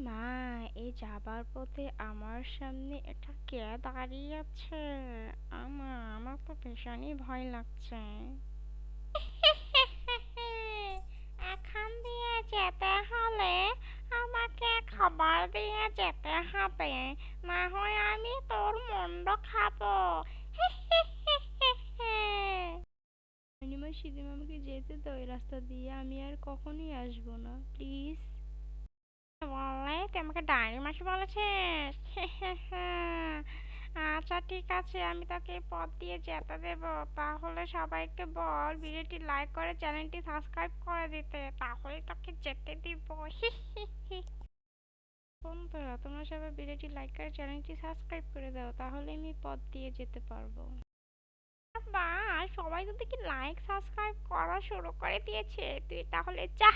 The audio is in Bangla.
মা, এই যাবার পথে আমার সামনে এটা কে দাঁড়িয়ে আছে? আমার তো ভীষণই ভয় লাগছে। এখান দিয়ে যেতে হলে আমাকে খাবার দিয়ে যেতে হবে, না হয় আমি তোর মুন্ড খাবো। অনিমা, সিদিম আমাকে যেতে দাও, এই রাস্তা দিয়ে আমি আর কখনোই আসবো না, প্লিজ। বললে তুই আমাকে ডাইনি মাসি বলেছিস? আচ্ছা ঠিক আছে, আমি তোকে এই পথ দিয়ে যেতে দেবো। তাহলে সবাইকে বল ভিডিওটি লাইক করে চ্যানেলটি সাবস্ক্রাইব করে দিতে, তাহলে তোকে যেতে দিব। বন্ধুরা, তোমরা সবাই ভিডিওটি লাইক করে চ্যানেলটি সাবস্ক্রাইব করে দাও, তাহলে আমি পথ দিয়ে যেতে পারবো। বা, সবাই তো দেখি লাইক সাবস্ক্রাইব করা শুরু করে দিয়েছে, তুই তাহলে যা।